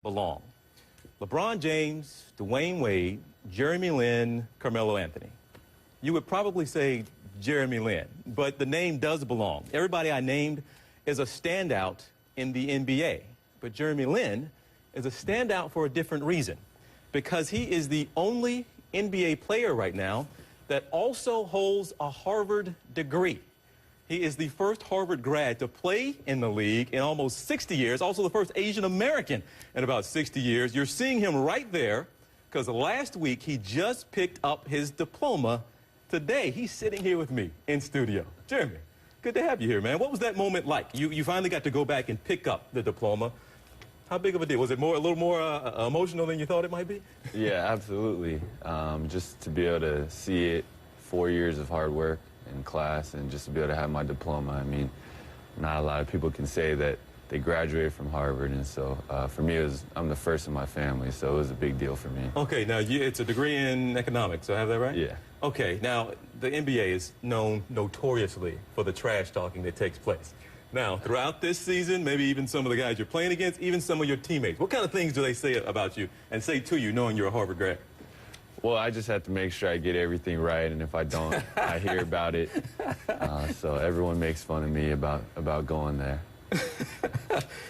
belong. LeBron James, Dwayne Wade, Jeremy Lin, Carmelo Anthony. You would probably say Jeremy Lin, but the name does belong. Everybody I named is a standout in the NBA, but Jeremy Lin is a standout for a different reason, because he is the only NBA player right now that also holds a Harvard degree. He is the first Harvard grad to play in the league in almost 60 years, also the first Asian American in about 60 years. You're seeing him right there because last week he just picked up his diploma. Today, he's sitting here with me in studio. Jeremy, good to have you here, man. What was that moment like? You finally got to go back and pick up the diploma. How big of a deal? Was it a little more emotional than you thought it might be? Yeah, absolutely. Just to be able to see it, 4 years of hard work in class, and just to be able to have my diploma. I mean, not a lot of people can say that they graduated from Harvard, and so for me, I'm the first in my family, so it was a big deal for me. Okay, now it's a degree in economics, so I have that right? Yeah. Okay, now the NBA is known notoriously for the trash talking that takes place. Now, throughout this season, maybe even some of the guys you're playing against, even some of your teammates, what kind of things do they say about you and say to you knowing you're a Harvard grad? Well, I just have to make sure I get everything right, and if I don't, I hear about it. So everyone makes fun of me about going there.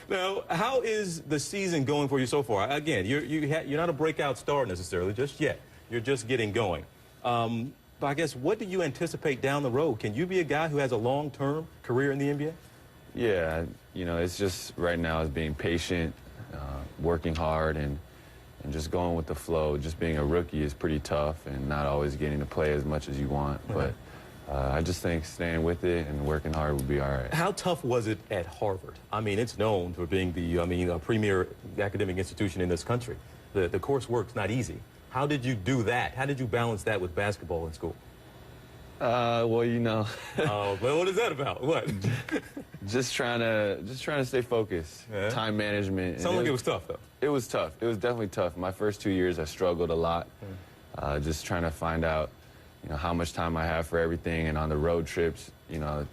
Now, how is the season going for you so far? Again, you're not a breakout star necessarily just yet. You're just getting going. But I guess, what do you anticipate down the road? Can you be a guy who has a long-term career in the NBA? Yeah, you know, it's just right now is being patient, working hard, and just going with the flow. Just being a rookie is pretty tough, and not always getting to play as much as you want. But I just think staying with it and working hard will be all right. How tough was it at Harvard? I mean, it's known for being a premier academic institution in this country. The coursework's not easy. How did you do that? How did you balance that with basketball in school? Well, you know. Oh, well, what is that about? What? just trying to stay focused. Yeah. Time management. Sounds like it was tough, though. It was tough. It was definitely tough. My first 2 years, I struggled a lot. Just trying to find out, you know, how much time I have for everything, and on the road trips, you know,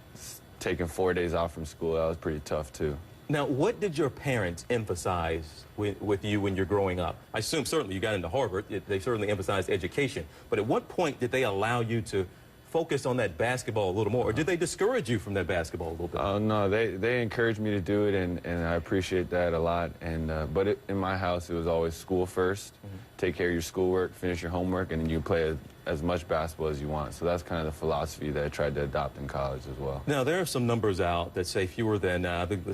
taking 4 days off from school, that was pretty tough too. Now, what did your parents emphasize with you when you're growing up? I assume certainly you got into Harvard. They certainly emphasized education. But at what point did they allow you to focus on that basketball a little more, or did they discourage you from that basketball a little bit? Oh, no, they encouraged me to do it, and I appreciate that a lot. And but in my house, it was always school first. Take care of your schoolwork, finish your homework, and then you play as much basketball as you want. So that's kind of the philosophy that I tried to adopt in college as well. Now, there are some numbers out that say fewer than,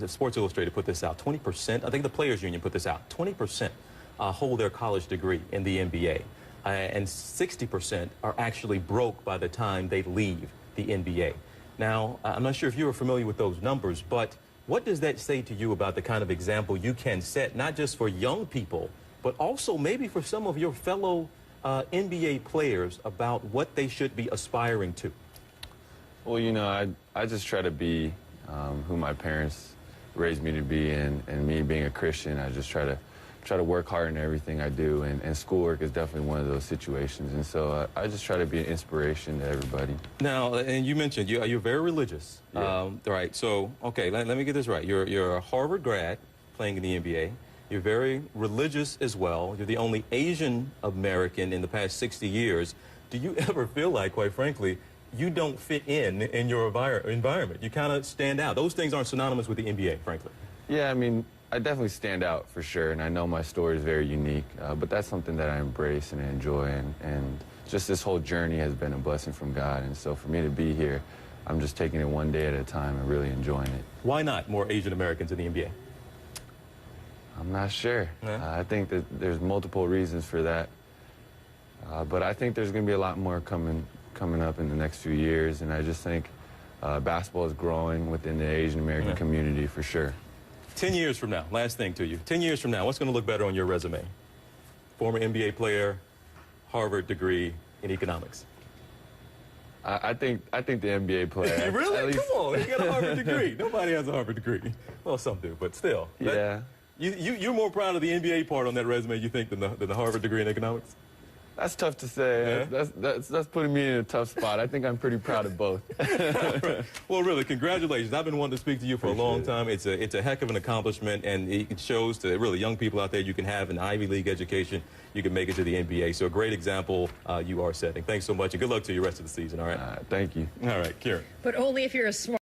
Sports Illustrated put this out, 20%, I think the Players Union put this out, 20% hold their college degree in the NBA. And 60% are actually broke by the time they leave the NBA. Now, I'm not sure if you're familiar with those numbers, but what does that say to you about the kind of example you can set, not just for young people, but also maybe for some of your fellow NBA players about what they should be aspiring to? Well, you know, I just try to be who my parents raised me to be, and me being a Christian, I just try to work hard in everything I do, and schoolwork is definitely one of those situations. And so I just try to be an inspiration to everybody. Now, and you mentioned you're very religious. Yeah. Right. So, okay, let me get this right. You're a Harvard grad playing in the NBA. You're very religious as well. You're the only Asian American in the past 60 years. Do you ever feel like, quite frankly, you don't fit in your environment? You kind of stand out. Those things aren't synonymous with the NBA, frankly. Yeah, I mean, I definitely stand out for sure, and I know my story is very unique, but that's something that I embrace and I enjoy, and just this whole journey has been a blessing from God, and so for me to be here, I'm just taking it one day at a time and really enjoying it. Why not more Asian Americans in the NBA? I'm not sure. I think that there's multiple reasons for that, but I think there's going to be a lot more coming up in the next few years, and I just think basketball is growing within the Asian American community for sure. 10 years from now, last thing to you. 10 years from now, what's going to look better on your resume? Former NBA player, Harvard degree in economics. I think the NBA player. Really? Come on, you got a Harvard degree. Nobody has a Harvard degree. Well, some do, but still. Yeah. You're more proud of the NBA part on that resume, you think, than the Harvard degree in economics? That's tough to say. Yeah. That's putting me in a tough spot. I think I'm pretty proud of both. Well, really, congratulations. I've been wanting to speak to you for a long time. It's a heck of an accomplishment, and it shows to really young people out there you can have an Ivy League education. You can make it to the NBA. So a great example you are setting. Thanks so much, and good luck to you the rest of the season, all right? Thank you. All right, Kieran. But only if you're a smart